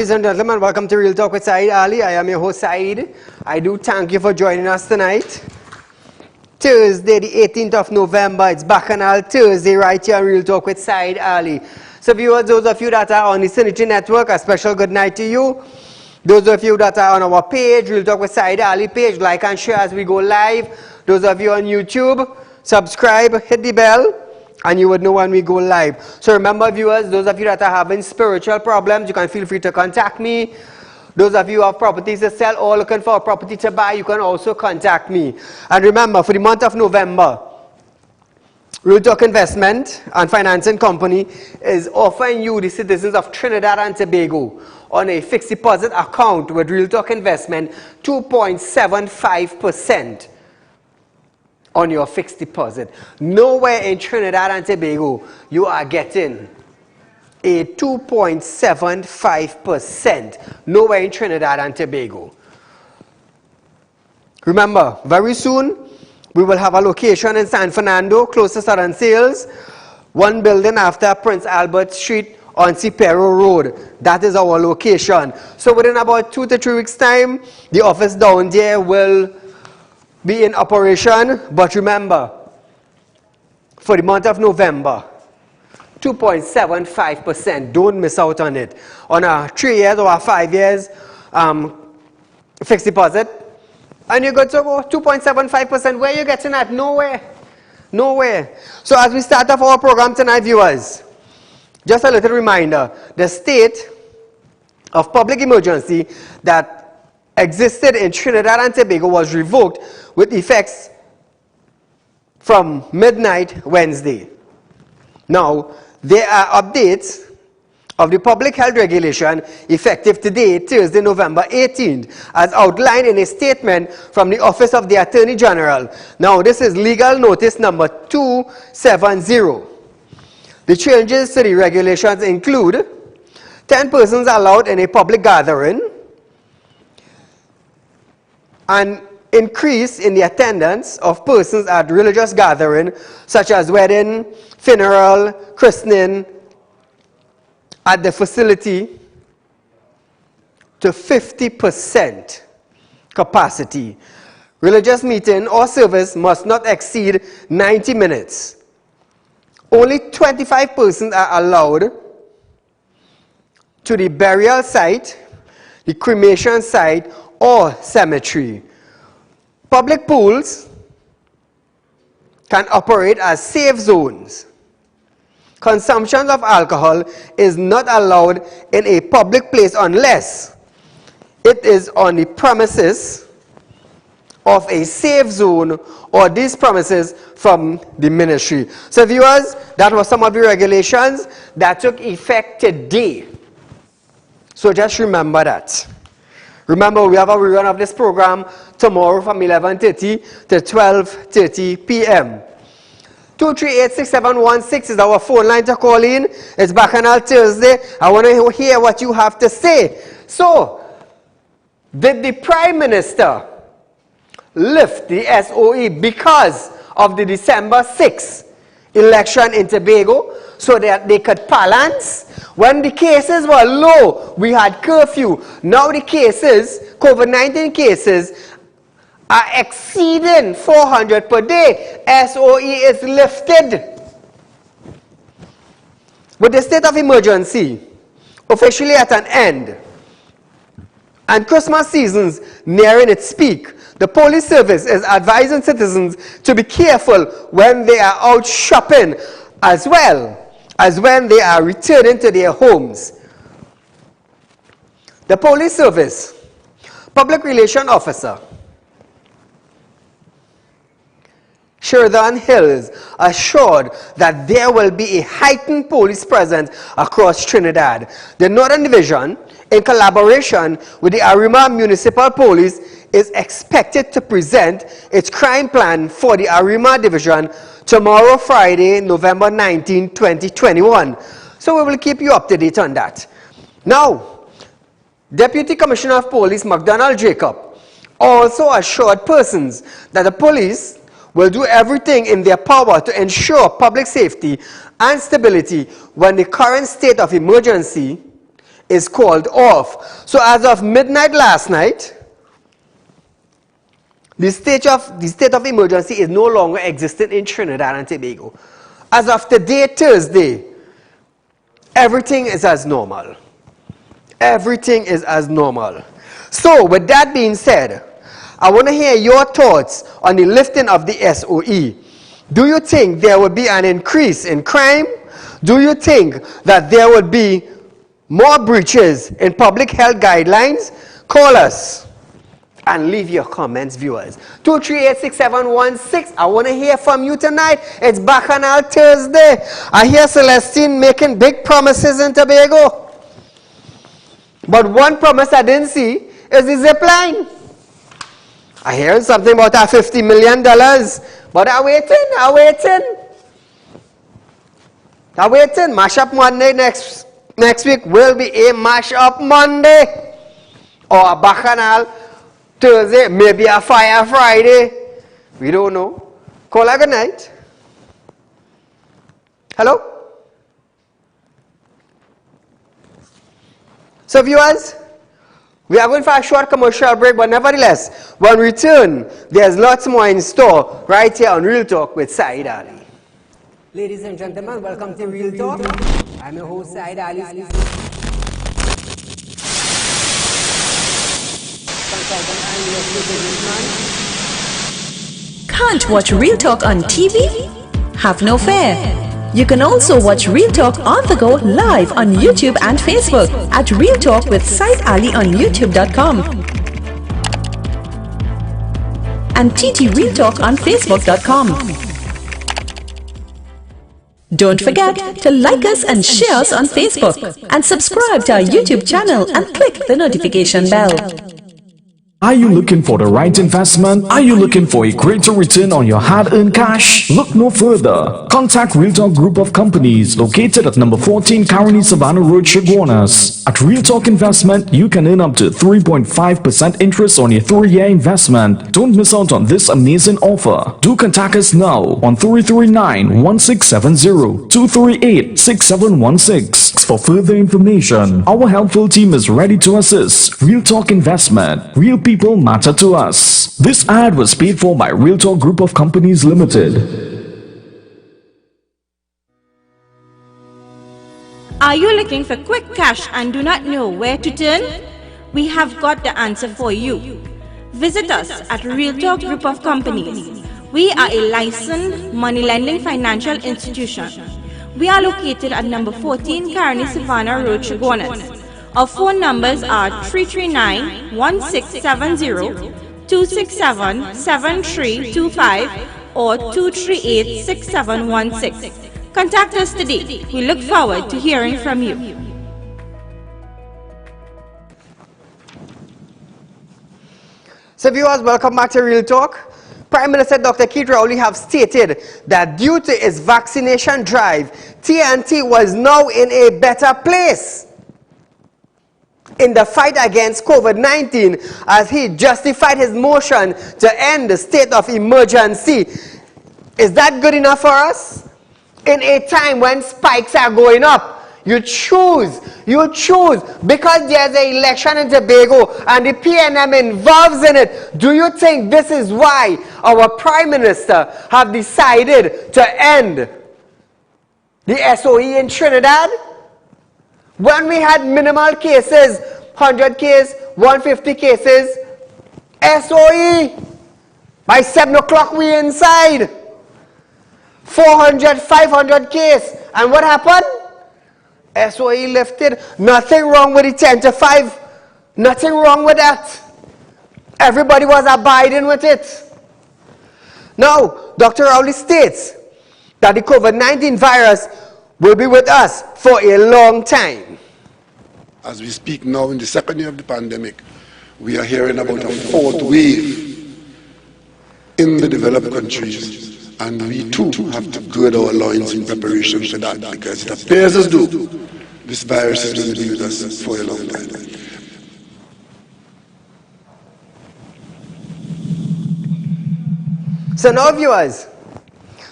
Ladies and gentlemen, welcome to Real Talk with Saieed Ali. I am your host, Saeed. I do thank you for joining us tonight. Thursday, the 18th of November. It's Bacchanal Thursday right here on Real Talk with Saieed Ali. So viewers, those of you that are on the Synergy Network, a special good night to you. Those of you that are on our page, Real Talk with Saieed Ali page, like and share as we go live. Those of you on YouTube, subscribe, hit the bell, and you would know when we go live. So remember, viewers, those of you that are having spiritual problems, you can feel free to contact me. Those of you who have properties to sell or looking for a property to buy, you can also contact me. And remember, for the month of November, Real Talk Investment and Financing Company is offering you, the citizens of Trinidad and Tobago, on a fixed deposit account with Real Talk Investment, 2.75% on your fixed deposit. Nowhere in Trinidad and Tobago you are getting a 2.75%. Nowhere in Trinidad and Tobago. Remember, very soon we will have a location in San Fernando, close to Southern Sales, one building after Prince Albert Street on Cipero Road. That is our location. So within about 2 to 3 weeks time, the office down there will be in operation. But remember, for the month of November, 2.75%. Don't miss out on it. On a 3 years or a 5 years fixed deposit, and you go to 2.75%. Where are you getting at? Nowhere. Nowhere. So as we start off our program tonight, viewers, just a little reminder, the state of public emergency that existed in Trinidad and Tobago was revoked with effects from midnight Wednesday. Now, there are updates of the public health regulation effective today, Thursday, November 18th, as outlined in a statement from the Office of the Attorney General. Now, this is legal notice number 270. The changes to the regulations include 10 persons allowed in a public gathering, an increase in the attendance of persons at religious gathering, such as wedding, funeral, christening, at the facility to 50% capacity. Religious meeting or service must not exceed 90 minutes. Only 25 persons are allowed to the burial site, the cremation site, or cemetery. Public pools can operate as safe zones. Consumption of alcohol is not allowed in a public place unless it is on the premises of a safe zone or these premises from the ministry. So viewers, that was some of the regulations that took effect today. So just remember that. Remember, we have a rerun of this program tomorrow from 11:30 to 12:30 p.m. 238-6716 is our phone line to call in. It's Bacchanal Thursday. I want to hear what you have to say. So, did the Prime Minister lift the SOE because of the December 6th election in Tobago so that they could balance? When the cases were low, we had curfew. Now the cases, COVID-19 cases, are exceeding 400 per day. SOE is lifted. With the state of emergency officially at an end and Christmas seasons nearing its peak, the police service is advising citizens to be careful when they are out shopping as well as when they are returning to their homes. The police service public relations officer Sheridan Hills assured that there will be a heightened police presence across Trinidad. The Northern Division, in collaboration with the Arima Municipal Police, is expected to present its crime plan for the Arima Division tomorrow, Friday, November 19, 2021. So we will keep you up to date on that. Now, Deputy Commissioner of Police McDonald Jacob also assured persons that the police will do everything in their power to ensure public safety and stability when the current state of emergency is called off. So as of midnight last night, the state of emergency is no longer existent in Trinidad and Tobago. As of today, Thursday, everything is as normal. Everything is as normal. So with that being said, I want to hear your thoughts on the lifting of the SOE. Do you think there would be an increase in crime? Do you think that there would be more breaches in public health guidelines? Call us and leave your comments, viewers. 238-6716. I want to hear from you tonight. It's Bacchanal Thursday. I hear Celestine making big promises in Tobago. But one promise I didn't see is the zip line. I hear something about that $50 million. But I'm waiting. Mash up Monday next week will be a mash up Monday. Or a Bacchanal Thursday, maybe a Fire Friday. We don't know. Call her good night. Hello? So viewers, we are going for a short commercial break, but nevertheless, when we return, there's lots more in store right here on Real Talk with Saieed Ali. Ladies and gentlemen, welcome to Real Talk. I'm your host, Saieed Ali. Can't watch Real Talk on TV? Have no fear. You can also watch Real Talk on the go live on YouTube and Facebook at Real Talk with Saieed Ali on YouTube.com and TT Real Talk on Facebook.com. Don't forget to like us and share us on Facebook and subscribe to our YouTube channel and click the notification bell. Are you looking for the right investment? Are you looking for a greater return on your hard-earned cash? Look no further. Contact Real Talk Group of Companies located at number 14 Caroni Savannah Road, Chaguanas. At Real Talk Investment, you can earn up to 3.5% interest on your 3-year investment. Don't miss out on this amazing offer. Do contact us now on 339-1670, 238-6716 for further information. Our helpful team is ready to assist. Real Talk Investment. Real people matter to us. This ad was paid for by Real Talk Group of Companies Limited. Are you looking for quick cash and do not know where to turn? We have got the answer for you. Visit us at Real Talk Group of Companies. We are a licensed money lending financial institution. We are located at number 14 Caroni Savannah Road, Chaguanas. Our phone numbers are 339-1670, 267-7325 or 238-6716. Contact us today. We look forward to hearing from you. So viewers, welcome back to Real Talk. Prime Minister Dr. Keith Rowley have stated that due to its vaccination drive, TNT was now in a better place in the fight against COVID-19 as he justified his motion to end the state of emergency. Is that good enough for us? In a time when spikes are going up, you choose, because there's an election in Tobago and the PNM involves in it. Do you think this is why our Prime Minister have decided to end the SOE in Trinidad? When we had minimal cases, 100 cases, 150 cases, SOE, by 7 o'clock we inside. 400, 500 cases. And what happened? SOE lifted. Nothing wrong with the 10 to 5. Nothing wrong with that. Everybody was abiding with it. Now, Dr. Rowley states that the COVID-19 virus will be with us for a long time. As we speak now in the second year of the pandemic, we are hearing about a 4th wave in the developed countries. And we too have to gird our loins in preparation for that, because it appears as though this virus is going to be with us for a long time. So now viewers,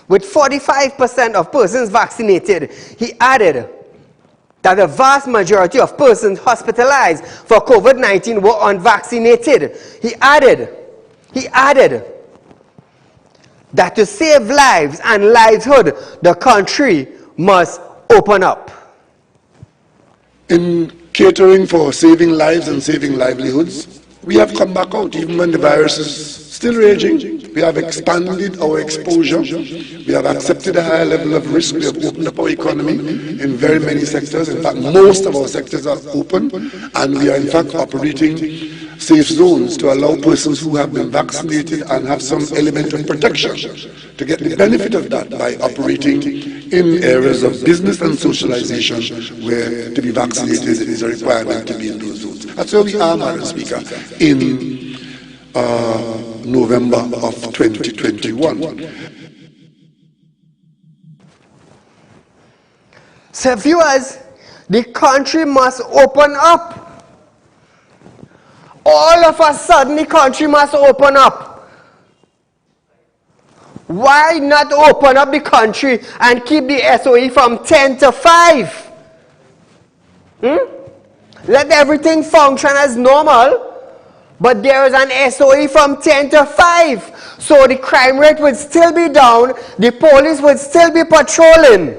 with 45% of persons vaccinated, he added that the vast majority of persons hospitalized for COVID-19 were unvaccinated. He added that to save lives and livelihood, the country must open up. In catering for saving lives and saving livelihoods, we have come back out even when the virus is still raging. We have expanded our exposure. We have accepted a higher level of risk. We have opened up our economy in very many sectors. In fact, most of our sectors are open, and we are in fact operating safe zones to allow persons who have been vaccinated and have some element of protection to get the benefit of that by operating in areas of business and socialization where to be vaccinated is a requirement to be in those zones. That's where we are, Madam Speaker, in November of 2021. So viewers, the country must open up. All of a sudden, the country must open up. Why not open up the country and keep the SOE from 10 to 5? Let everything function as normal, but there is an SOE from 10 to 5. So the crime rate would still be down, the police would still be patrolling.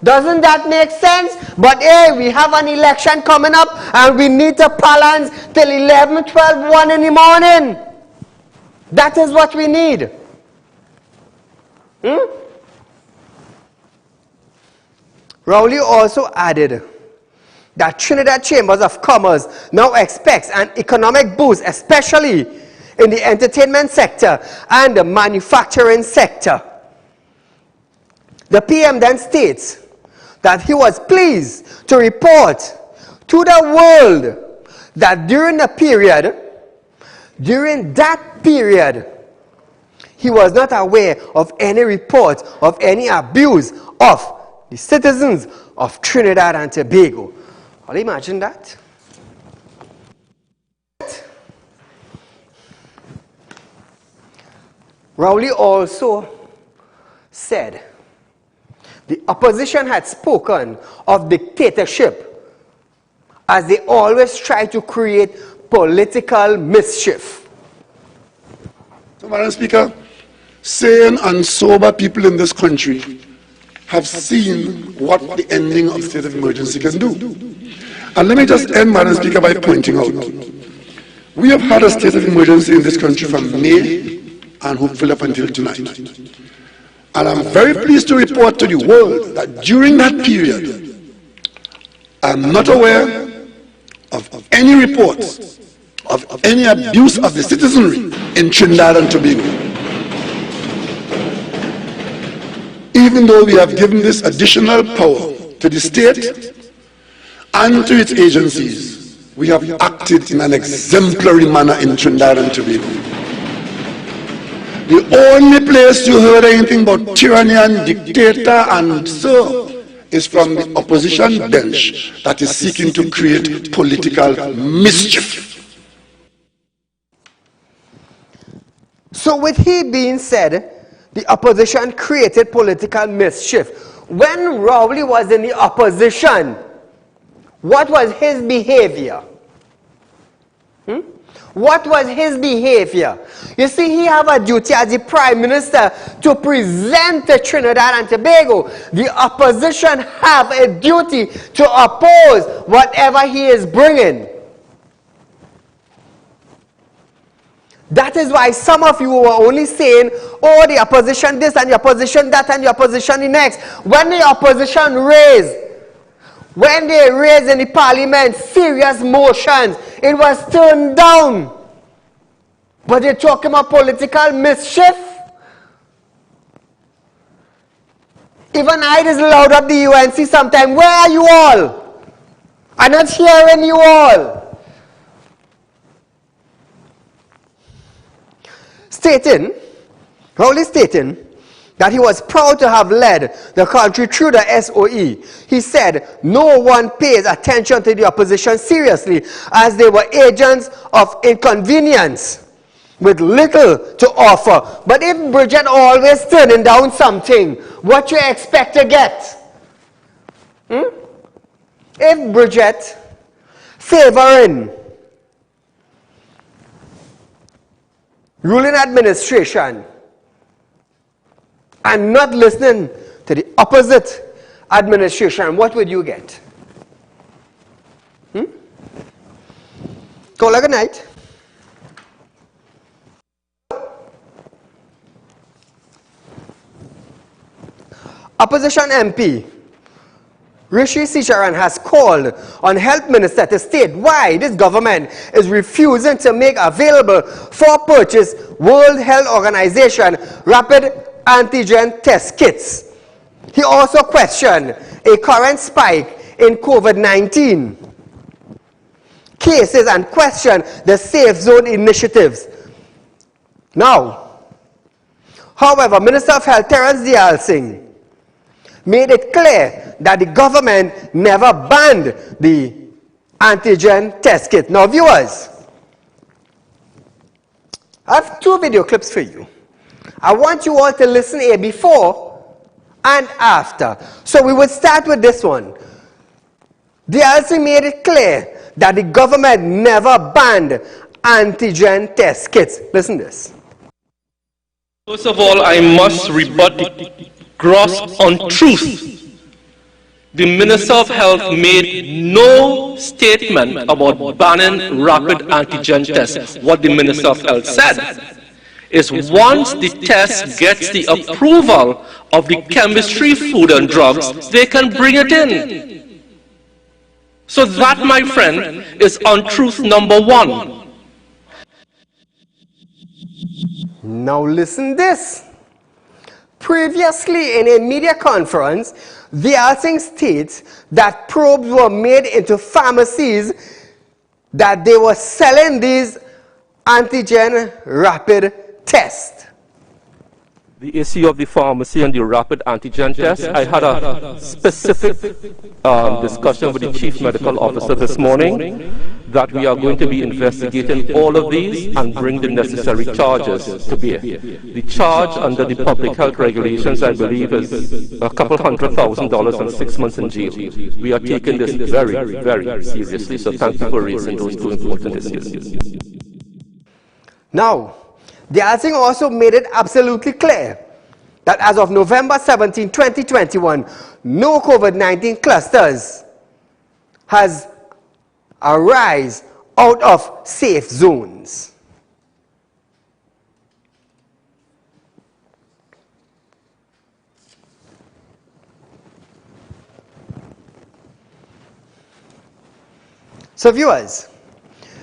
Doesn't that make sense? But hey, we have an election coming up and we need to balance till 11, 12, 1 in the morning. That is what we need. Rowley also added that Trinidad Chambers of Commerce now expects an economic boost, especially in the entertainment sector and the manufacturing sector. The PM then states that he was pleased to report to the world that during that period, he was not aware of any report of any abuse of the citizens of Trinidad and Tobago. Can you imagine that? Rowley also said the opposition had spoken of dictatorship as they always try to create political mischief. So, Madam Speaker, sane and sober people in this country have seen what the ending of state of emergency can do. And let me just end, Madam Speaker, by pointing out, we have had a state of emergency in this country from May and hopefully up until tonight. And I'm very pleased to report to the world that during that period, I'm not aware of any reports of any abuse of the citizenry in Trinidad and Tobago. Even though we have given this additional power to the state and to its agencies, we have acted in an exemplary manner in Trinidad and Tobago. The only place you heard anything about tyranny and dictator and so is from the opposition bench that is seeking to create political mischief. So with he being said, the opposition created political mischief. When Rowley was in the opposition, what was his behavior? What was his behavior? You see, he have a duty as the Prime Minister to present to Trinidad and Tobago. The opposition have a duty to oppose whatever he is bringing. That is why some of you were only saying, oh, the opposition this and the opposition that and the opposition the next. When the opposition when they raised in the parliament serious motions, it was turned down. But they're talking about political mischief. Even I just loud up the UNC sometime. Where are you all? I'm not hearing you all. Rowley stating that he was proud to have led the country through the SOE. He said no one pays attention to the opposition seriously as they were agents of inconvenience with little to offer. But if Bridget always turning down something, what you expect to get? if Bridget favoring ruling administration and not listening to the opposite administration, what would you get? Call it good night. Opposition MP Rishi Sisharan has called on Health Minister to state why this government is refusing to make available for purchase World Health Organization rapid antigen test kits. He also questioned a current spike in COVID-19 cases and questioned the safe zone initiatives. Now, however, Minister of Health Terence Dayal Singh made it clear that the government never banned the antigen test kit. Now, viewers, I have 2 video clips for you. I want you all to listen here before and after. So we will start with this one. Dayal Singh made it clear that the government never banned antigen test kits. Listen to this. First of all, I must rebut the gross untruth. The Minister of Health made no statement about banning rapid antigen tests. What the Minister of Health said is once the test gets the approval of the Chemistry, Food and Drugs, they can bring it in. So that, my friend, is untruth number 1. Now listen this. Previously in a media conference, Dayal Singh states that probes were made into pharmacies that they were selling these antigen rapid tests. The issue of the pharmacy and the rapid antigen test, I had a specific discussion with the Chief Medical Officer this morning that we are going to be investigating all of these and bring the necessary charges to bear. The charge under the public health regulations, I believe, is a couple $100,000 and 6 months in jail. We are taking this very, very seriously, so thank you for raising those 2 important issues. Now, Dayal Singh also made it absolutely clear that as of November 17, 2021, no COVID-19 clusters has arisen out of safe zones. So viewers,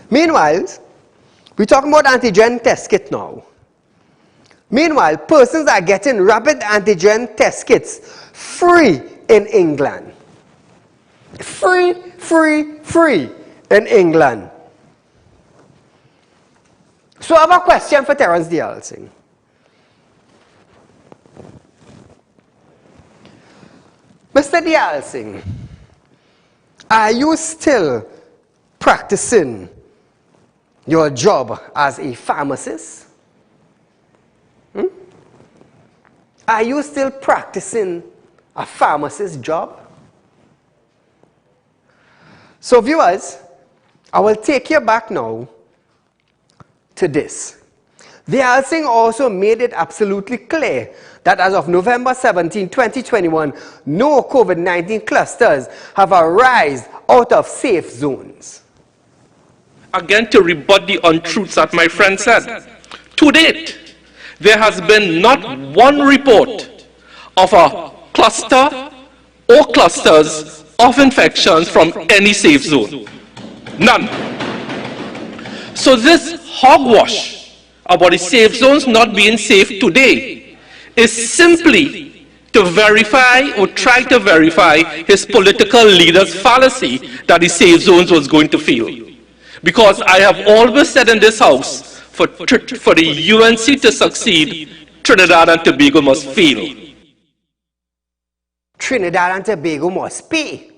meanwhile, we're talking about antigen test kit now. Meanwhile, persons are getting rapid antigen test kits free in England. Free in England. So I have a question for Terence Dayal Singh. Mr. Dayal Singh, are you still practicing your job as a pharmacist? Are you still practicing a pharmacist job? So viewers, I will take you back now to this. Dayal Singh also made it absolutely clear that as of November 17, 2021, no COVID-19 clusters have arisen out of safe zones. Again, to rebut the untruths that my friend said. To date, there has been not one report of a cluster or clusters of infections from any safe zone. None. So this hogwash about the safe zones not being safe today is simply to verify or try to verify his political leader's fallacy that the safe zones was going to fail. Because I have always said in this house, for the UNC to succeed, Trinidad and Tobago must fail. Trinidad and Tobago must pay.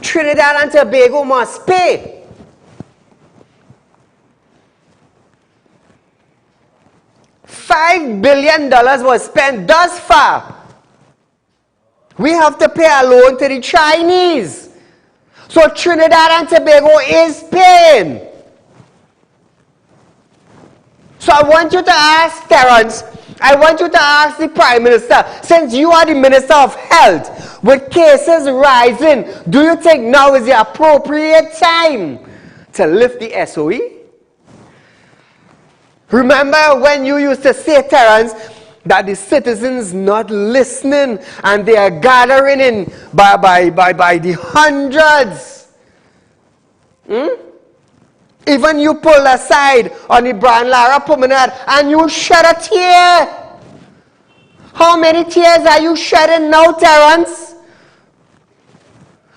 Trinidad and Tobago must pay. $5 billion was spent thus far We have to pay a loan to the Chinese. So Trinidad and Tobago is paying. So I want you to ask Terence, I want you to ask the Prime Minister, since you are the Minister of Health, with cases rising, do you think now is the appropriate time to lift the SOE? Remember when you used to say, Terence, that the citizens not listening and they are gathering in by the hundreds? Even you pull aside on the Brian Lara promenade and you shed a tear. How many tears are you shedding now, Terence?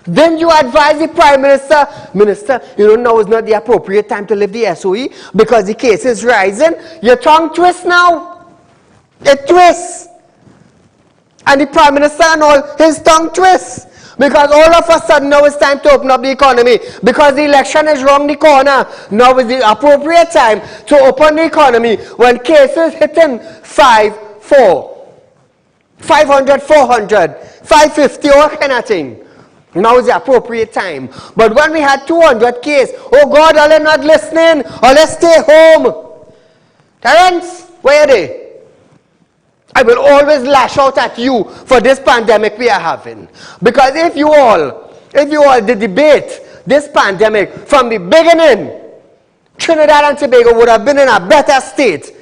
Then you advise the Prime Minister, Minister, now is not the appropriate time to lift the SOE because the case is rising. Your tongue twists now. It twists. And the Prime Minister and all, his tongue twists. Because all of a sudden now it's time to open up the economy. Because the election is round the corner. Now is the appropriate time to open the economy when cases hitting 500, 400, 550 or anything. Now is the appropriate time. But when we had 200 cases, oh God, are they not listening? Or let's stay home. Terence, where are they? I will always lash out at you for this pandemic we are having. Because if you all did debate this pandemic from the beginning, Trinidad and Tobago would have been in a better state.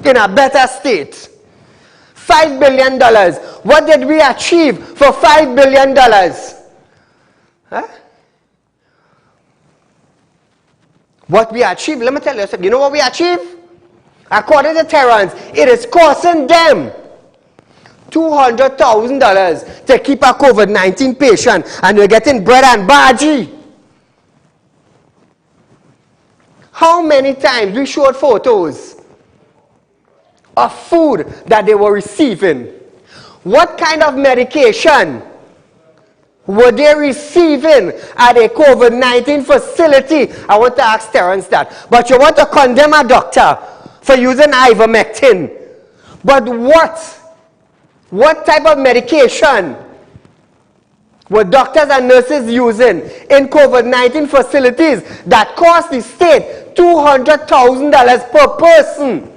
In a better state. $5 billion. What did we achieve for $5 billion? Huh? What we achieved, let me tell you something. You know what we achieved? According to Terence, it is costing them $200,000 to keep a COVID-19 patient, and you're getting bread and bhaji. How many times we showed photos of food that they were receiving? What kind of medication were they receiving at a COVID-19 facility? I want to ask Terence that. But you want to condemn a doctor for using ivermectin. But what type of medication were doctors and nurses using in COVID-19 facilities that cost the state $200,000 per person?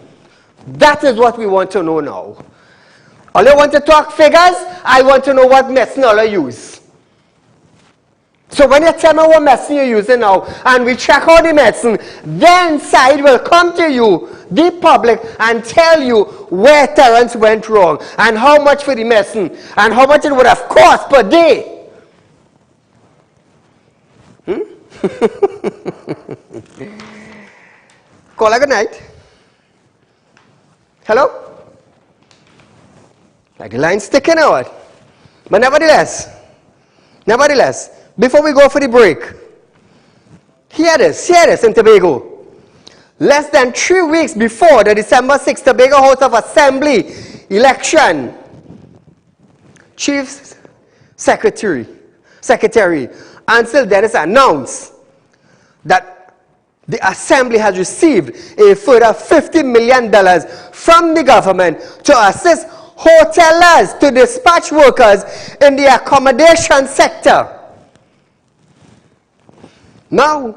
That is what we want to know now. All you want to talk figures, I want to know what medicine all you use. So when you tell me what medicine you're using now, and we check out the medicine, then Saieed will come to you, the public, and tell you where Terence went wrong, and how much for the medicine, and how much it would have cost per day. Call a good night. Hello? Like the line's sticking out. But nevertheless, before we go for the break, hear this in Tobago. Less than 3 weeks before the December 6th Tobago House of Assembly election, Chief Secretary Ansel Dennis announced that the Assembly has received a further $50 million from the government to assist hoteliers to dispatch workers in the accommodation sector. Now,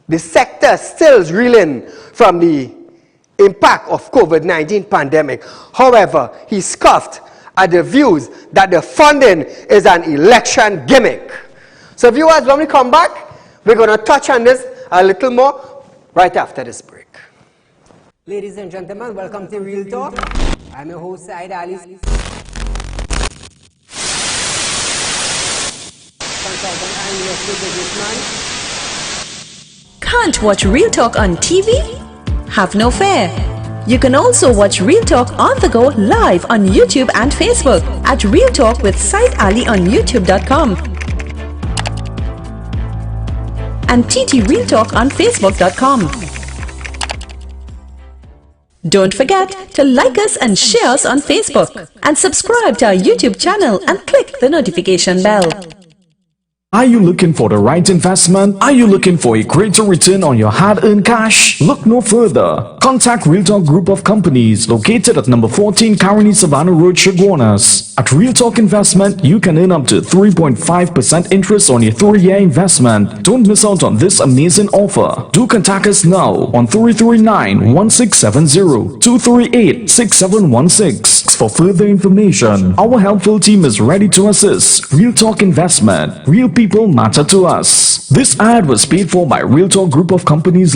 the sector still is reeling from the impact of COVID-19 pandemic. However, he scoffed at the views that the funding is an election gimmick. So viewers, when we come back, we're going to touch on this a little more right after this break. Ladies and gentlemen, welcome to Real Talk. I'm your host, Saieed Ali. Can't watch Real Talk on TV? Have no fear. You can also watch Real Talk on the go live on YouTube and Facebook at Real Talk with Saieed Ali on YouTube.com and TT Real Talk on Facebook.com. Don't forget to like us and share us on Facebook and subscribe to our YouTube channel and click the notification bell. Are you looking for the right investment? Are you looking for a greater return on your hard-earned cash? Look no further. Contact Real Talk Group of Companies located at number 14 Karani Savannah Road, Chaguanas. At Real Talk Investment, you can earn up to 3.5% interest on your 3-year investment. Don't miss out on this amazing offer. Do contact us now on 339-1670, 238-6716 for further information. Our helpful team is ready to assist. Real Talk Investment. Real people matter to us. This ad was paid for by Real Talk Group of Companies.